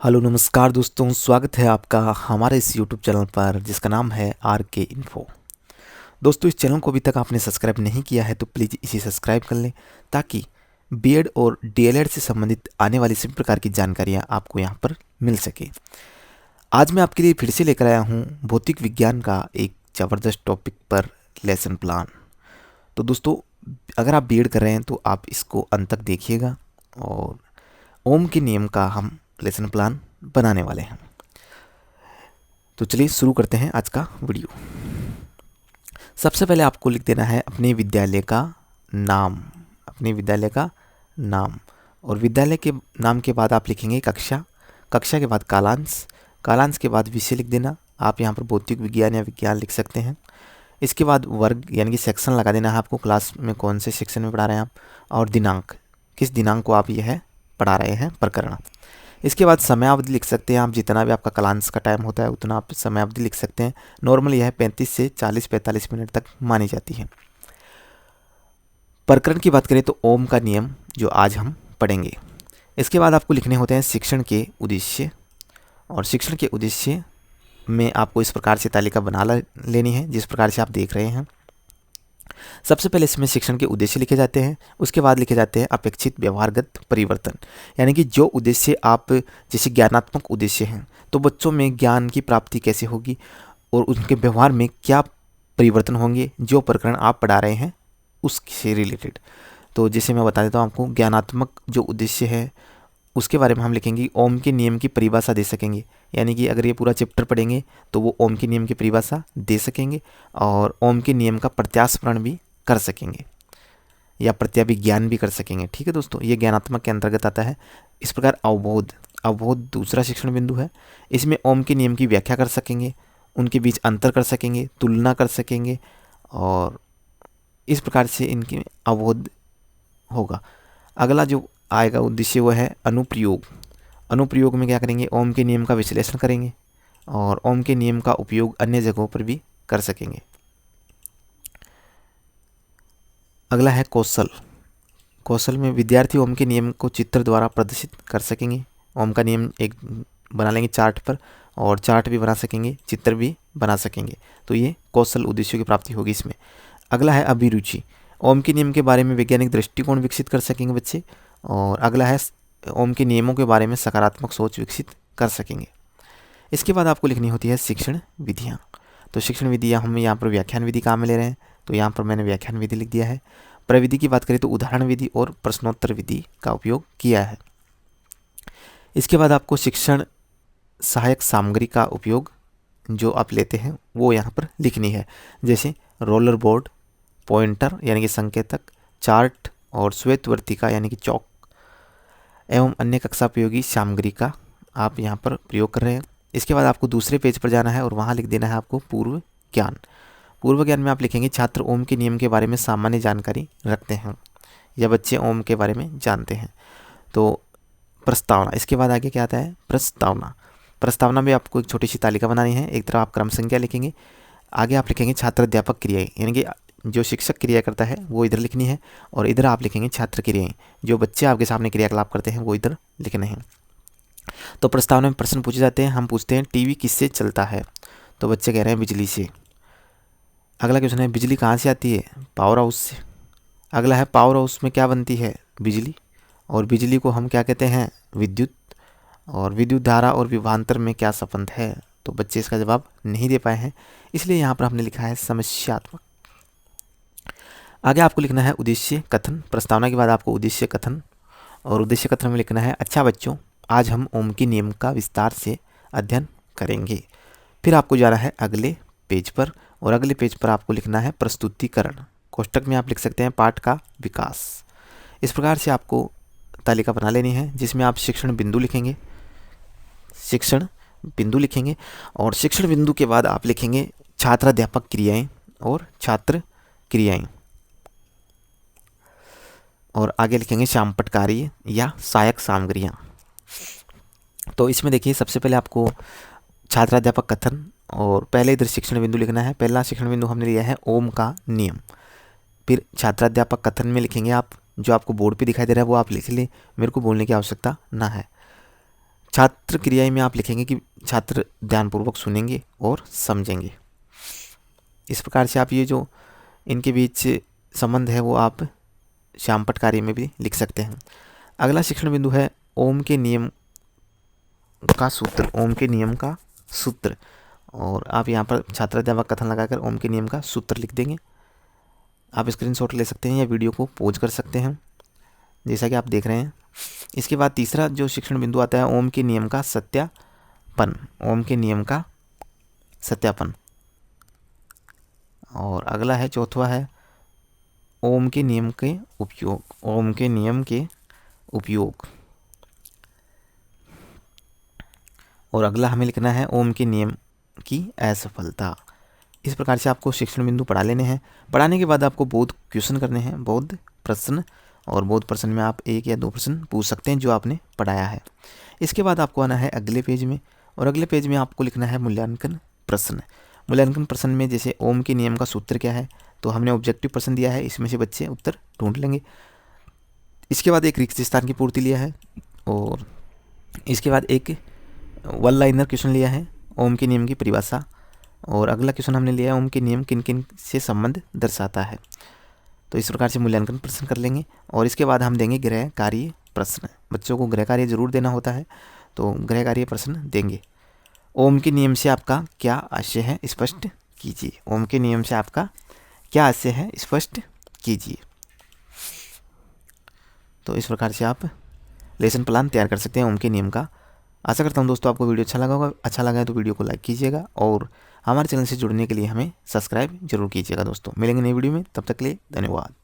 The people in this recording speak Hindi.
हेलो नमस्कार दोस्तों, स्वागत है आपका हमारे इस यूट्यूब चैनल पर जिसका नाम है आर के इन्फो। दोस्तों, इस चैनल को अभी तक आपने सब्सक्राइब नहीं किया है तो प्लीज़ इसे सब्सक्राइब कर लें ताकि बीएड और डीएलएड से संबंधित आने वाली सभी प्रकार की जानकारियाँ आपको यहाँ पर मिल सके। आज मैं आपके लिए फिर से लेकर आया हूँ भौतिक विज्ञान का एक ज़बरदस्त टॉपिक पर लेसन प्लान। तो दोस्तों, अगर आप बीएड कर रहे हैं तो आप इसको अंत तक देखिएगा और ओम के नियम का हम लेसन प्लान बनाने वाले हैं। तो चलिए शुरू करते हैं आज का वीडियो। सबसे पहले आपको लिख देना है अपने विद्यालय का नाम, अपने विद्यालय का नाम, और विद्यालय के नाम के बाद आप लिखेंगे कक्षा, कक्षा के बाद कालांश, कालांश के बाद विषय लिख देना। आप यहाँ पर भौतिक विज्ञान या विज्ञान लिख सकते हैं। इसके बाद वर्ग यानी कि सेक्शन लगा देना है, आपको क्लास में कौन से सेक्शन में पढ़ा रहे हैं आप, और दिनांक, किस दिनांक को आप यह पढ़ा रहे हैं प्रकरण। इसके बाद समयावधि लिख सकते हैं आप, जितना भी आपका क्लास का टाइम होता है उतना आप समयावधि लिख सकते हैं। नॉर्मली यह 35 से 40-45 मिनट तक मानी जाती है। प्रकरण की बात करें तो ओम का नियम जो आज हम पढ़ेंगे। इसके बाद आपको लिखने होते हैं शिक्षण के उद्देश्य, और शिक्षण के उद्देश्य में आपको इस प्रकार से तालिका बना लेनी है जिस प्रकार से आप देख रहे हैं। सबसे पहले इसमें शिक्षण के उद्देश्य लिखे जाते हैं, उसके बाद लिखे जाते हैं अपेक्षित व्यवहारगत परिवर्तन, यानी कि जो उद्देश्य आप, जैसे ज्ञानात्मक उद्देश्य हैं तो बच्चों में ज्ञान की प्राप्ति कैसे होगी और उनके व्यवहार में क्या परिवर्तन होंगे जो प्रकरण आप पढ़ा रहे हैं उससे रिलेटेड। तो जैसे मैं बता देता हूँ आपको, ज्ञानात्मक जो उद्देश्य है उसके बारे में हम लिखेंगे ओम के नियम की परिभाषा दे सकेंगे, यानी कि अगर ये पूरा चैप्टर पढ़ेंगे तो वो ओम के नियम की परिभाषा दे सकेंगे और ओम के नियम का प्रत्यास्मरण भी कर सकेंगे या प्रत्याभिज्ञान भी कर सकेंगे। ठीक है दोस्तों, ये ज्ञानात्मक के अंतर्गत आता है। इस प्रकार अवबोध, अवबोध दूसरा शिक्षण बिंदु है। इसमें ओम के नियम की व्याख्या कर सकेंगे, उनके बीच अंतर कर सकेंगे, तुलना कर सकेंगे, और इस प्रकार से इनके अवबोध होगा। अगला जो आएगा उद्देश्य वो है अनुप्रयोग। अनुप्रयोग में क्या करेंगे, ओम के नियम का विश्लेषण करेंगे और ओम के नियम का उपयोग अन्य जगहों पर भी कर सकेंगे। अगला है कौशल। कौशल में विद्यार्थी ओम के नियम को चित्र द्वारा प्रदर्शित कर सकेंगे। ओम का नियम एक बना लेंगे चार्ट पर, और चार्ट भी बना सकेंगे, चित्र भी बना सकेंगे। तो ये कौशल उद्देश्यों की प्राप्ति होगी इसमें। अगला है अभिरुचि। ओम के नियम के बारे में वैज्ञानिक दृष्टिकोण विकसित कर सकेंगे बच्चे। और अगला है ओम के नियमों के बारे में सकारात्मक सोच विकसित कर सकेंगे। इसके बाद आपको लिखनी होती है शिक्षण विधियाँ। तो शिक्षण विधियाँ हम यहाँ पर व्याख्यान विधि काम में ले रहे हैं, तो यहाँ पर मैंने व्याख्यान विधि लिख दिया है। प्रविधि की बात करें तो उदाहरण विधि और प्रश्नोत्तर विधि का उपयोग किया है। इसके बाद आपको शिक्षण सहायक सामग्री का उपयोग जो आप लेते हैं वो यहाँ पर लिखनी है, जैसे रोलर बोर्ड, पॉइंटर यानी कि संकेतक, चार्ट और श्वेत वर्तिका यानी कि चौक एवं अन्य कक्षा उपयोगी सामग्री का आप यहाँ पर प्रयोग कर रहे हैं। इसके बाद आपको दूसरे पेज पर जाना है और वहाँ लिख देना है आपको पूर्व ज्ञान। पूर्व ज्ञान में आप लिखेंगे छात्र ओम के नियम के बारे में सामान्य जानकारी रखते हैं या बच्चे ओम के बारे में जानते हैं। तो प्रस्तावना, इसके बाद आगे क्या आता है प्रस्तावना। प्रस्तावना में आपको एक छोटी सी तालिका बनानी है। एक तरफ आप क्रम संख्या लिखेंगे, आगे आप लिखेंगे छात्र अध्यापक क्रियाएं, यानी कि जो शिक्षक क्रिया करता है वो इधर लिखनी है, और इधर आप लिखेंगे छात्र क्रियाएं, जो बच्चे आपके सामने क्रियाकलाप करते हैं वो इधर लिखने हैं। तो प्रस्तावना में प्रश्न पूछे जाते हैं। हम पूछते हैं टीवी किससे चलता है, तो बच्चे कह रहे हैं बिजली से। अगला क्वेश्चन है बिजली कहाँ से आती है, पावर हाउस से। अगला है पावर हाउस में क्या बनती है, बिजली, और बिजली को हम क्या कहते हैं, विद्युत, और विद्युत धारा और विभवांतर में क्या संबंध है। तो बच्चे इसका जवाब नहीं दे पाए हैं, इसलिए यहाँ पर हमने लिखा है समस्यात्मक। आगे आपको लिखना है उद्देश्य कथन। प्रस्तावना के बाद आपको उद्देश्य कथन, और उद्देश्य कथन में लिखना है अच्छा बच्चों, आज हम ओम के नियम का विस्तार से अध्ययन करेंगे। फिर आपको जाना है अगले पेज पर, और अगले पेज पर आपको लिखना है प्रस्तुतिकरण। कोष्टक में आप लिख सकते हैं पाठ का विकास। इस प्रकार से आपको तालिका बना लेनी है जिसमें आप शिक्षण बिंदु लिखेंगे, शिक्षण बिंदु लिखेंगे, और शिक्षण बिंदु के बाद आप लिखेंगे छात्राध्यापक क्रियाएं और छात्र क्रियाएं, और आगे लिखेंगे शामपट कार्य या सहायक सामग्रियाँ। तो इसमें देखिए सबसे पहले आपको छात्राध्यापक कथन, और पहले इधर शिक्षण बिंदु लिखना है। पहला शिक्षण बिंदु हमने लिया है ओम का नियम। फिर छात्राध्यापक कथन में लिखेंगे आप, जो आपको बोर्ड पे दिखाई दे रहा है वो आप लिख लें, मेरे को बोलने की आवश्यकता ना है। छात्र क्रिया में आप लिखेंगे कि छात्र ध्यानपूर्वक सुनेंगे और समझेंगे। इस प्रकार से आप ये जो इनके बीच संबंध है वो आप श्यामपट्ट कार्य में भी लिख सकते हैं। अगला शिक्षण बिंदु है ओम के नियम का सूत्र। ओम के नियम का सूत्र, और आप यहाँ पर छात्राध्यापक कथन लगाकर ओम के नियम का सूत्र लिख देंगे। आप स्क्रीनशॉट ले सकते हैं या वीडियो को पॉज कर सकते हैं जैसा कि आप देख रहे हैं। इसके बाद तीसरा जो शिक्षण बिंदु आता है ओम के नियम का सत्यापन। ओम के नियम का सत्यापन। और अगला है चौथा है ओम के नियम के उपयोग। ओम के नियम के उपयोग। और अगला हमें लिखना है ओम के नियम की असफलता। इस प्रकार से आपको शिक्षण बिंदु पढ़ा लेने हैं। पढ़ाने के बाद आपको बोध क्वेश्चन करने हैं, बोध प्रश्न, और बोध प्रश्न में आप 1 या 2 प्रश्न पूछ सकते हैं जो आपने पढ़ाया है। इसके बाद आपको आना है अगले पेज में, और अगले पेज में आपको लिखना है मूल्यांकन प्रश्न। मूल्यांकन प्रश्न में जैसे ओम के नियम का सूत्र क्या है, तो हमने ऑब्जेक्टिव प्रश्न दिया है, इसमें से बच्चे उत्तर ढूंढ लेंगे। इसके बाद एक रिक्त स्थान की पूर्ति लिया है, और इसके बाद एक वन लाइनर क्वेश्चन लिया है, ओम के नियम की परिभाषा। और अगला क्वेश्चन हमने लिया है ओम के नियम किन किन से संबंध दर्शाता है। तो इस प्रकार से मूल्यांकन प्रश्न कर लेंगे। और इसके बाद हम देंगे गृह कार्य प्रश्न। बच्चों को गृह कार्य जरूर देना होता है, तो गृह कार्य प्रश्न देंगे। ओम के नियम से आपका क्या आशय है, स्पष्ट कीजिए। ओम के नियम से आपका क्या आशय है, स्पष्ट कीजिए। तो इस प्रकार से आप लेसन प्लान तैयार कर सकते हैं ओम के नियम का। आशा करता हूं दोस्तों आपको वीडियो अच्छा लगा होगा। अच्छा लगा है तो वीडियो को लाइक कीजिएगा, और हमारे चैनल से जुड़ने के लिए हमें सब्सक्राइब जरूर कीजिएगा दोस्तों। मिलेंगे नई वीडियो में, तब तक के लिए धन्यवाद।